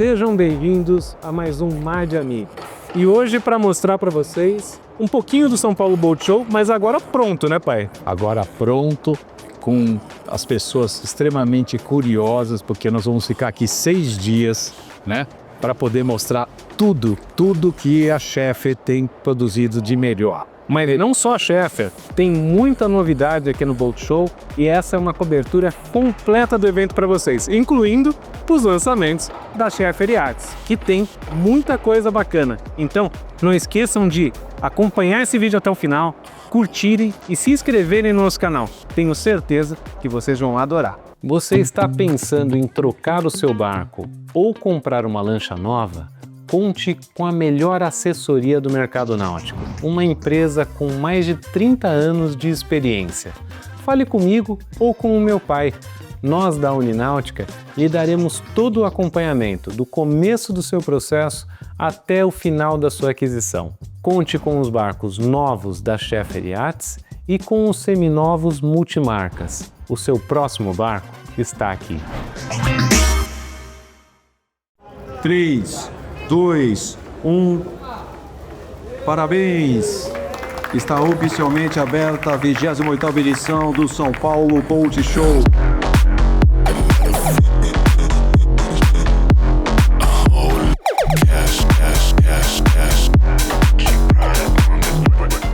Sejam bem-vindos a mais um Mar de Amigo. E hoje para mostrar para vocês um pouquinho do São Paulo Boat Show, mas agora pronto, né, pai? Agora pronto, com as pessoas extremamente curiosas, porque nós vamos ficar aqui 6 dias, né? Para poder mostrar tudo que a Schaeffer tem produzido de melhor. Mas não só a Schaeffer, tem muita novidade aqui no Boat Show e essa é uma cobertura completa do evento para vocês, incluindo os lançamentos da Schaeffer Yachts, que tem muita coisa bacana. Então, não esqueçam de acompanhar esse vídeo até o final, curtirem e se inscreverem no nosso canal. Tenho certeza que vocês vão adorar. Você está pensando em trocar o seu barco ou comprar uma lancha nova? Conte com a melhor assessoria do mercado náutico, uma empresa com mais de 30 anos de experiência. Fale comigo ou com o meu pai. Nós da Unináutica lhe daremos todo o acompanhamento, do começo do seu processo até o final da sua aquisição. Conte com os barcos novos da Schaeffer Yachts e com os seminovos multimarcas. O seu próximo barco está aqui. 3, 2, 1. Parabéns! Está oficialmente aberta a 28ª edição do São Paulo Boat Show.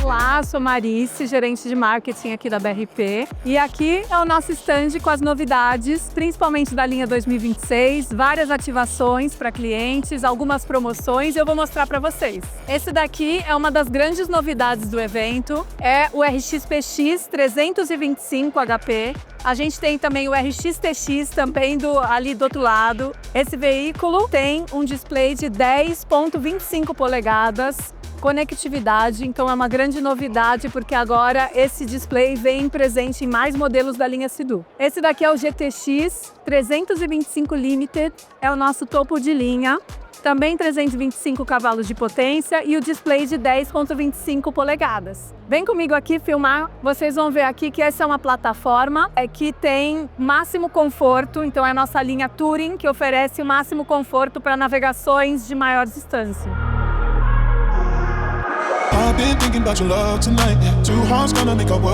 Olá, sou Marice, gerente de marketing aqui da BRP. E aqui é o nosso stand com as novidades, principalmente da linha 2026, várias ativações para clientes, algumas promoções, e eu vou mostrar para vocês. Esse daqui é uma das grandes novidades do evento, é o RX-PX 325 HP. A gente tem também o RX-TX também ali do outro lado. Esse veículo tem um display de 10,25 polegadas, conectividade, então é uma grande novidade porque agora esse display vem presente em mais modelos da linha Sea-Doo. Esse daqui é o GTX 325 Limited, é o nosso topo de linha, também 325 cavalos de potência e o display de 10,25 polegadas. Vem comigo aqui filmar, vocês vão ver aqui que essa é uma plataforma que tem máximo conforto, então é a nossa linha Touring que oferece o máximo conforto para navegações de maior distância.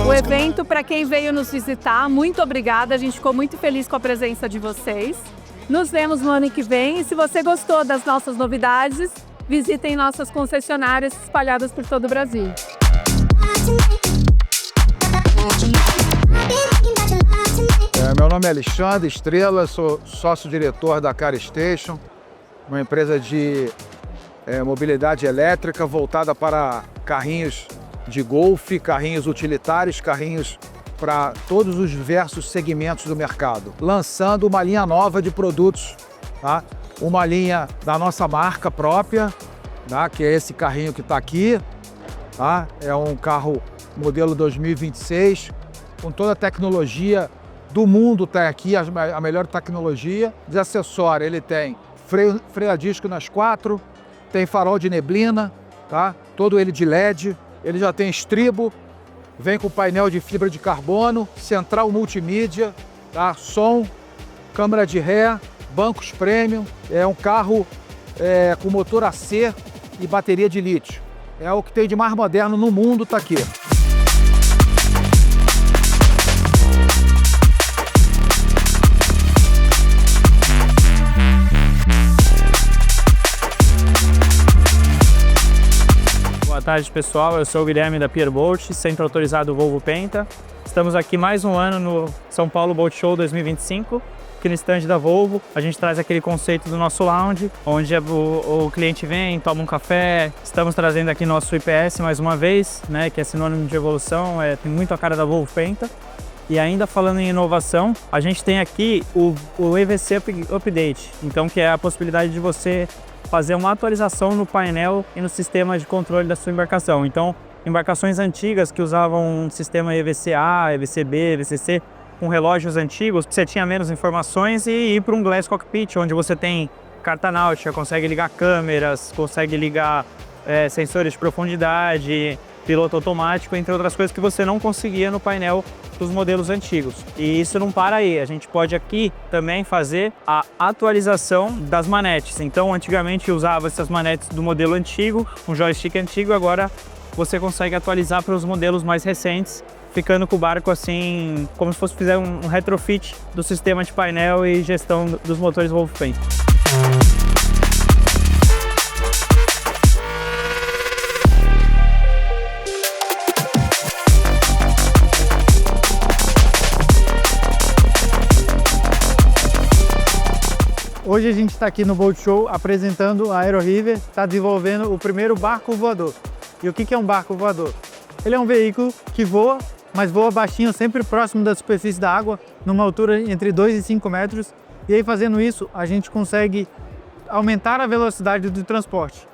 O evento, para quem veio nos visitar, muito obrigada, a gente ficou muito feliz com a presença de vocês. Nos vemos no ano que vem e se você gostou das nossas novidades, visitem nossas concessionárias espalhadas por todo o Brasil. Meu nome é Alexandre Estrela, sou sócio-diretor da Car Station, uma empresa de mobilidade elétrica voltada para carrinhos de golfe, carrinhos utilitários, carrinhos para todos os diversos segmentos do mercado. Lançando uma linha nova de produtos, tá? Uma linha da nossa marca própria, tá? Que é esse carrinho que está aqui. Tá? É um carro modelo 2026, com toda a tecnologia do mundo está aqui, a melhor tecnologia. De acessório, ele tem freio a disco nas 4, tem farol de neblina, tá? Todo ele de LED, ele já tem estribo, vem com painel de fibra de carbono, central multimídia, tá? Som, câmera de ré, bancos premium, é um carro com motor AC e bateria de lítio. É o que tem de mais moderno no mundo, tá aqui. Boa tarde, pessoal. Eu sou o Guilherme da Pierboat, centro autorizado Volvo Penta. Estamos aqui mais um ano no São Paulo Boat Show 2025. Aqui no stand da Volvo, a gente traz aquele conceito do nosso lounge, onde o cliente vem, toma um café. Estamos trazendo aqui nosso IPS mais uma vez, né, que é sinônimo de evolução, tem muito a cara da Volvo Penta. E ainda falando em inovação, a gente tem aqui o EVC Update, então que é a possibilidade de você fazer uma atualização no painel e no sistema de controle da sua embarcação. Então, embarcações antigas que usavam um sistema EVC-A, EVC-B, EVC-C, com relógios antigos, você tinha menos informações e ir para um Glass Cockpit, onde você tem carta náutica, consegue ligar câmeras, consegue ligar sensores de profundidade, piloto automático, entre outras coisas que você não conseguia no painel dos modelos antigos. E isso não para aí, a gente pode aqui também fazer a atualização das manetes. Então, antigamente usava essas manetes do modelo antigo, um joystick antigo, agora você consegue atualizar para os modelos mais recentes, ficando com o barco assim, como se fosse fazer um retrofit do sistema de painel e gestão dos motores Volvo Penta. Hoje a gente está aqui no Boat Show apresentando a AeroRiver, está desenvolvendo o primeiro barco voador. E o que é um barco voador? Ele é um veículo que voa, mas voa baixinho, sempre próximo da superfície da água, numa altura entre 2 e 5 metros. E aí, fazendo isso, a gente consegue aumentar a velocidade do transporte.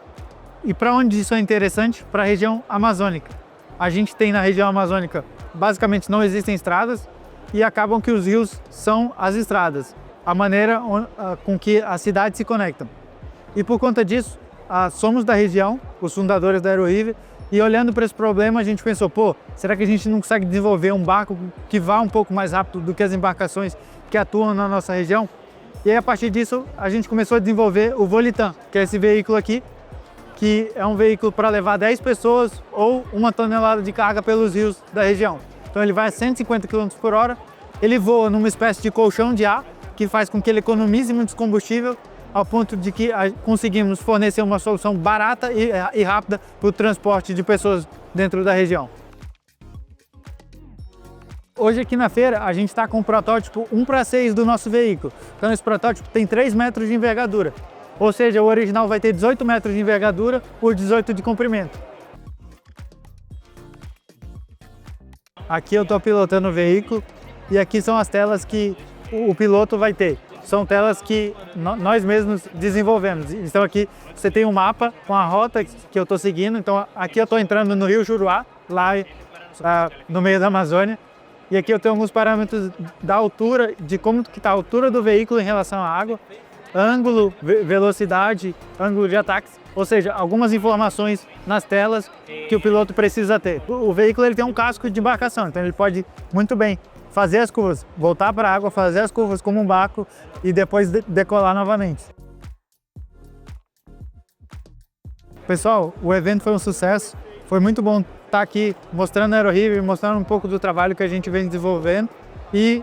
E para onde isso é interessante? Para a região amazônica. A gente tem na região amazônica, basicamente não existem estradas e acabam que os rios são as estradas, a maneira com que as cidades se conectam. E por conta disso, somos da região, os fundadores da AeroRiver, e olhando para esse problema a gente pensou, pô, será que a gente não consegue desenvolver um barco que vá um pouco mais rápido do que as embarcações que atuam na nossa região? E aí, a partir disso, a gente começou a desenvolver o Volitan, que é esse veículo aqui, que é um veículo para levar 10 pessoas ou 1 tonelada de carga pelos rios da região. Então ele vai a 150 km por hora, ele voa numa espécie de colchão de ar, que faz com que ele economize muito combustível, ao ponto de que conseguimos fornecer uma solução barata e rápida para o transporte de pessoas dentro da região. Hoje aqui na feira a gente está com um protótipo 1:6 do nosso veículo. Então esse protótipo tem 3 metros de envergadura, ou seja, o original vai ter 18 metros de envergadura por 18 de comprimento. Aqui eu estou pilotando o veículo e aqui são as telas que o piloto vai ter. São telas que nós mesmos desenvolvemos. Então aqui você tem um mapa com a rota que eu estou seguindo. Então aqui eu estou entrando no Rio Juruá, lá no meio da Amazônia. E aqui eu tenho alguns parâmetros da altura, de como que está a altura do veículo em relação à água, ângulo, velocidade, ângulo de ataque. Ou seja, algumas informações nas telas que o piloto precisa ter. O veículo ele tem um casco de embarcação, então ele pode muito bem fazer as curvas, voltar para a água, fazer as curvas como um barco e depois decolar novamente. Pessoal, o evento foi um sucesso, foi muito bom estar aqui mostrando a AeroRiver, mostrando um pouco do trabalho que a gente vem desenvolvendo e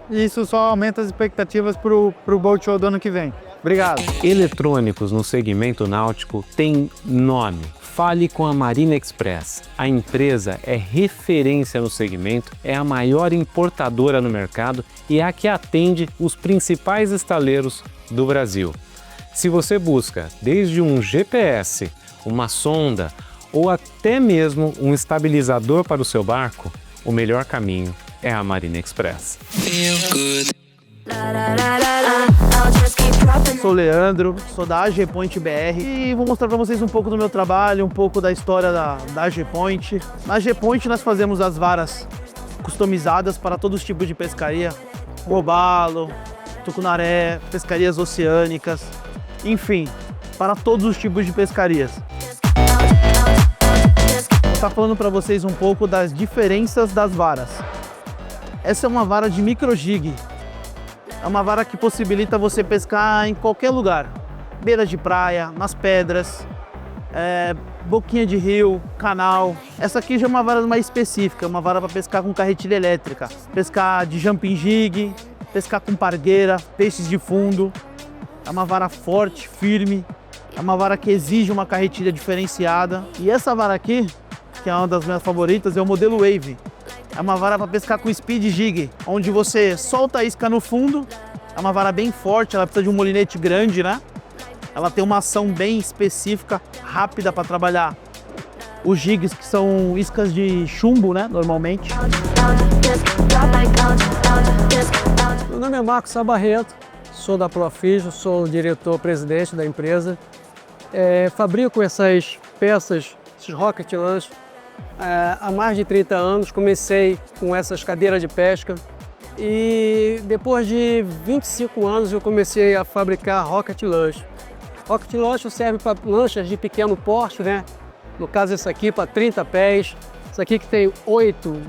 isso só aumenta as expectativas para o Boat Show do ano que vem. Obrigado! Eletrônicos no segmento náutico tem nome. Fale com a Marina Express. A empresa é referência no segmento, é a maior importadora no mercado e é a que atende os principais estaleiros do Brasil. Se você busca desde um GPS, uma sonda ou até mesmo um estabilizador para o seu barco, o melhor caminho é a Marina Express. Sou o Leandro, sou da AG Point BR e vou mostrar para vocês um pouco do meu trabalho, um pouco da história da AG Point. Na AG Point nós fazemos as varas customizadas para todos os tipos de pescaria, robalo, tucunaré, pescarias oceânicas, enfim, para todos os tipos de pescarias. Vou estar falando para vocês um pouco das diferenças das varas. Essa é uma vara de micro jig. É uma vara que possibilita você pescar em qualquer lugar. Beira de praia, nas pedras, boquinha de rio, canal. Essa aqui já é uma vara mais específica, uma vara para pescar com carretilha elétrica. Pescar de jumping jig, pescar com pargueira, peixes de fundo. É uma vara forte, firme. É uma vara que exige uma carretilha diferenciada. E essa vara aqui, que é uma das minhas favoritas, é o modelo Wave. É uma vara para pescar com speed jig, onde você solta a isca no fundo. É uma vara bem forte, ela precisa de um molinete grande, né? Ela tem uma ação bem específica, rápida para trabalhar os jigs, que são iscas de chumbo, né? Normalmente. Meu nome é Marcos Sabarreto, sou da Profijo, sou o diretor-presidente da empresa. Fabrico essas peças, esses rocket launch, há mais de 30 anos. Comecei com essas cadeiras de pesca e depois de 25 anos eu comecei a fabricar rocket launch. Rocket launch serve para lanchas de pequeno porte, né? No caso esse aqui para 30 pés, esse aqui que tem 8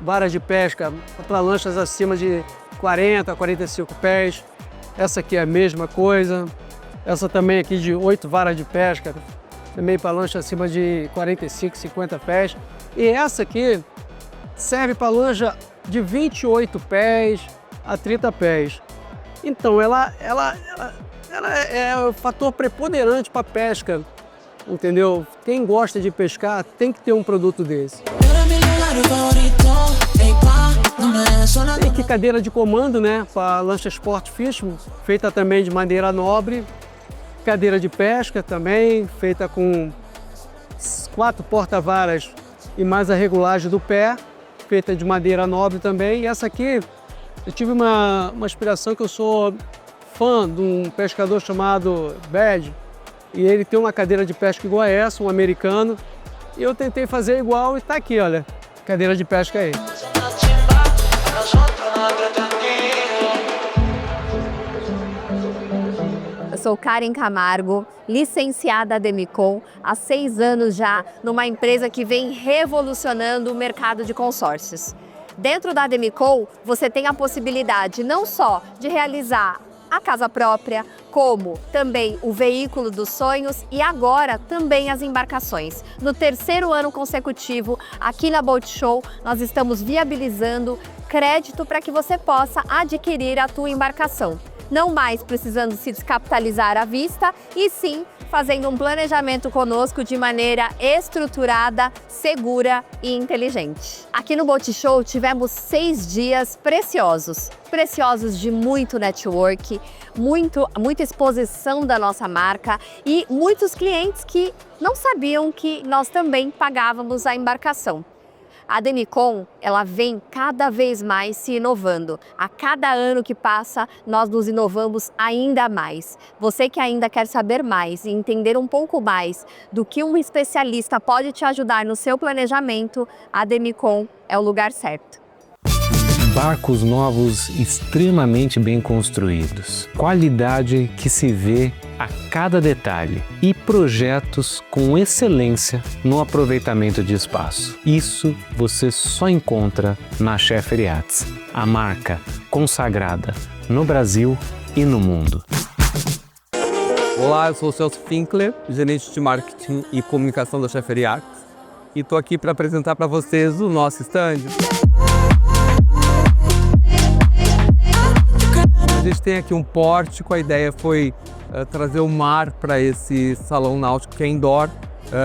varas de pesca para lanchas acima de 40 a 45 pés. Essa aqui é a mesma coisa. Essa também aqui de 8 varas de pesca, também para lancha acima de 45, 50 pés. E essa aqui serve para lancha de 28 pés a 30 pés. Então ela é o fator preponderante para pesca, entendeu? Quem gosta de pescar tem que ter um produto desse. Tem aqui cadeira de comando, né, para lancha Sport Fishing, feita também de madeira nobre. Cadeira de pesca também, feita com 4 porta-varas e mais a regulagem do pé, feita de madeira nobre também. E essa aqui, eu tive uma inspiração que eu sou fã de um pescador chamado Bad, e ele tem uma cadeira de pesca igual a essa, um americano, e eu tentei fazer igual e tá aqui, olha, cadeira de pesca aí. Eu sou Karen Camargo, licenciada Ademicon, há 6 anos já, numa empresa que vem revolucionando o mercado de consórcios. Dentro da Ademicon, você tem a possibilidade não só de realizar a casa própria, como também o veículo dos sonhos e agora também as embarcações. No 3º ano consecutivo, aqui na Boat Show, nós estamos viabilizando crédito para que você possa adquirir a tua embarcação. Não mais precisando se descapitalizar à vista, e sim fazendo um planejamento conosco de maneira estruturada, segura e inteligente. Aqui no Boat Show tivemos 6 dias preciosos de muito network, muita exposição da nossa marca e muitos clientes que não sabiam que nós também pagávamos a embarcação. A Ademicon, ela vem cada vez mais se inovando. A cada ano que passa, nós nos inovamos ainda mais. Você que ainda quer saber mais e entender um pouco mais do que um especialista pode te ajudar no seu planejamento, a Ademicon é o lugar certo. Barcos novos extremamente bem construídos, qualidade que se vê a cada detalhe e projetos com excelência no aproveitamento de espaço. Isso você só encontra na Scheffer Yachts, a marca consagrada no Brasil e no mundo. Olá, eu sou o Celso Finkler, gerente de marketing e comunicação da Scheffer Yachts, e estou aqui para apresentar para vocês o nosso stand. A gente tem aqui um pórtico, a ideia foi trazer o mar para esse salão náutico que é indoor.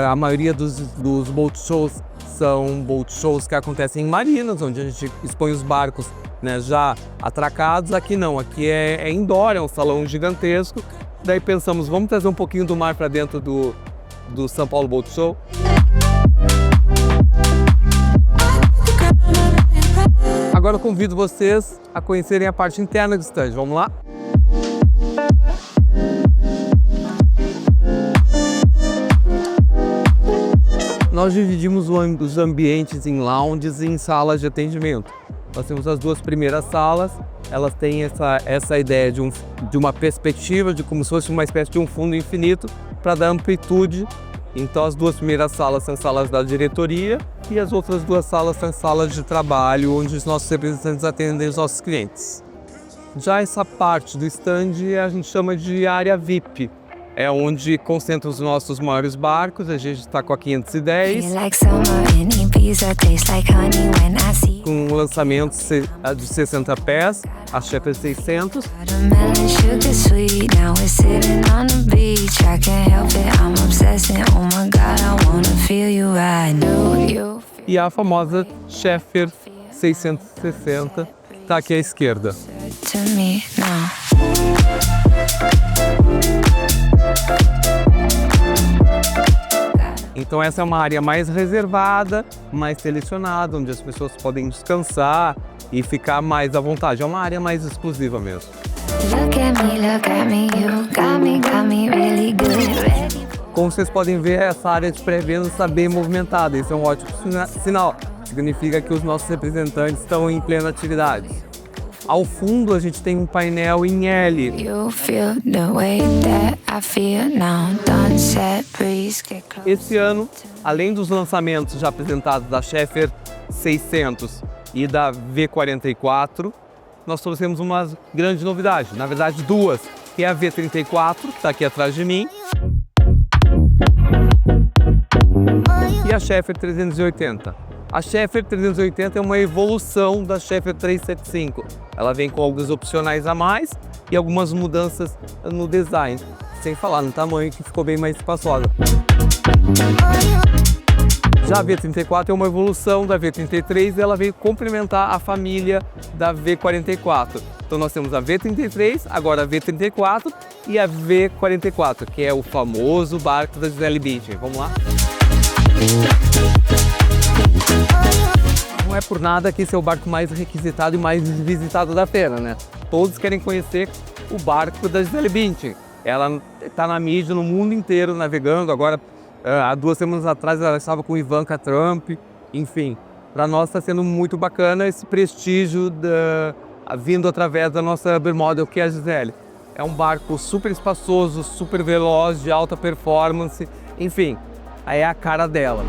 A maioria dos boat shows são boat shows que acontecem em marinas, onde a gente expõe os barcos, né, já atracados. Aqui não, aqui é indoor, é um salão gigantesco. Daí pensamos, vamos trazer um pouquinho do mar para dentro do São Paulo Boat Show. Agora eu convido vocês a conhecerem a parte interna do stand. Vamos lá? Nós dividimos os ambientes em lounges e em salas de atendimento. Nós temos as 2 primeiras salas, elas têm essa ideia de uma perspectiva, de como se fosse uma espécie de um fundo infinito para dar amplitude. Então as 2 primeiras salas são salas da diretoria e as outras 2 salas são salas de trabalho, onde os nossos representantes atendem os nossos clientes. Já essa parte do stand a gente chama de área VIP. É onde concentram os nossos maiores barcos, a gente está com a 510, com um lançamento de 60 pés, a Scheffer 600. E a famosa Scheffer 660 está aqui à esquerda. Então essa é uma área mais reservada, mais selecionada, onde as pessoas podem descansar e ficar mais à vontade. É uma área mais exclusiva mesmo. Como vocês podem ver, essa área de pré-venda está bem movimentada. Isso é um ótimo sinal. Significa que os nossos representantes estão em plena atividade. Ao fundo, a gente tem um painel em L. Esse ano, além dos lançamentos já apresentados da Scheffer 600 e da V44, nós trouxemos uma grande novidade, na verdade duas, que é a V34, que está aqui atrás de mim, e a Schaefer 380. A Schaefer 380 é uma evolução da Schaefer 375. Ela vem com alguns opcionais a mais e algumas mudanças no design, sem falar no tamanho, que ficou bem mais espaçosa. Já a V34 é uma evolução da V33 e ela veio complementar a família da V44. Então nós temos a V33, agora a V34 e a V44, que é o famoso barco da Gisele Bündchen. Vamos lá? Não é por nada que esse é o barco mais requisitado e mais visitado da feira, né? Todos querem conhecer o barco da Gisele Bündchen. Ela está na mídia no mundo inteiro navegando. Agora, há 2 semanas atrás, ela estava com Ivanka Trump. Enfim, para nós está sendo muito bacana esse prestígio vindo através da nossa Upper Model, que é a Gisele. É um barco super espaçoso, super veloz, de alta performance. Enfim, aí é a cara dela.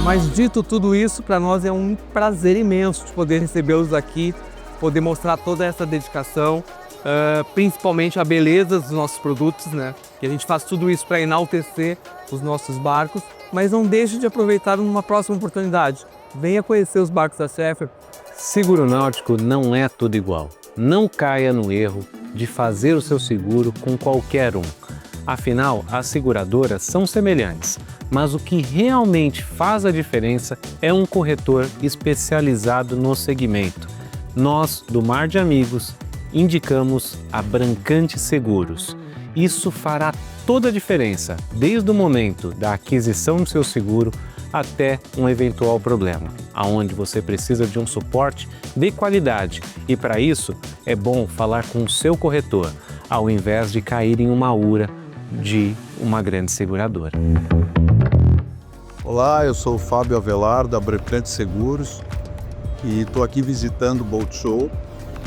Mas dito tudo isso, para nós é um prazer imenso de poder recebê-los aqui, poder mostrar toda essa dedicação, principalmente a beleza dos nossos produtos, né? E a gente faz tudo isso para enaltecer os nossos barcos, mas não deixe de aproveitar numa próxima oportunidade. Venha conhecer os barcos da Schaefer. Seguro náutico não é tudo igual. Não caia no erro de fazer o seu seguro com qualquer um. Afinal, as seguradoras são semelhantes, mas o que realmente faz a diferença é um corretor especializado no segmento. Nós, do Mar de Amigos, indicamos a Brancante Seguros. Isso fará toda a diferença, desde o momento da aquisição do seu seguro até um eventual problema, aonde você precisa de um suporte de qualidade. E para isso, é bom falar com o seu corretor, ao invés de cair em uma ura de uma grande seguradora. Olá, eu sou o Fábio Avelar, da Brancante Seguros, e estou aqui visitando o Boat Show.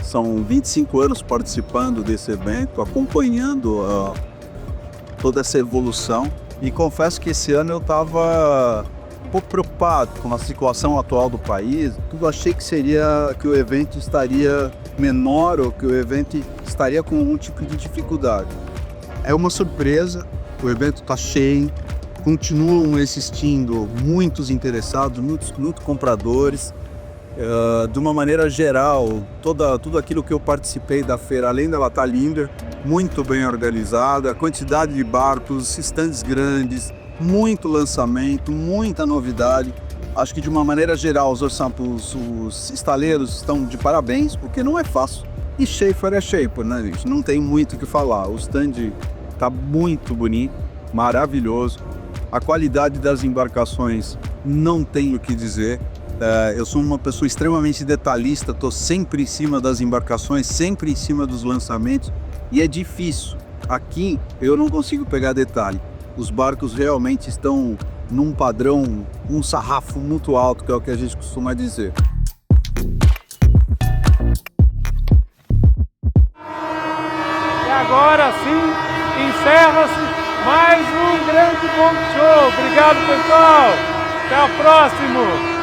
São 25 anos participando desse evento, acompanhando toda essa evolução, e confesso que esse ano eu estava um pouco preocupado com a situação atual do país. Tudo achei que o evento estaria menor ou que o evento estaria com algum tipo de dificuldade. É uma surpresa, o evento está cheio, continuam existindo muitos interessados, muitos compradores. De uma maneira geral, tudo aquilo que eu participei da feira, além dela estar linda, muito bem organizada, a quantidade de barcos, estandes grandes, muito lançamento, muita novidade. Acho que de uma maneira geral os estaleiros estão de parabéns, porque não é fácil. E Schaefer é Schaefer, né, gente? Não tem muito o que falar. O stand está muito bonito, maravilhoso. A qualidade das embarcações não tenho o que dizer. Eu sou uma pessoa extremamente detalhista, estou sempre em cima das embarcações, sempre em cima dos lançamentos, e é difícil. Aqui eu não consigo pegar detalhe. Os barcos realmente estão num padrão, um sarrafo muito alto, que é o que a gente costuma dizer. E agora sim, encerra-se mais um grande Boat Show. Obrigado, pessoal. Até o próximo.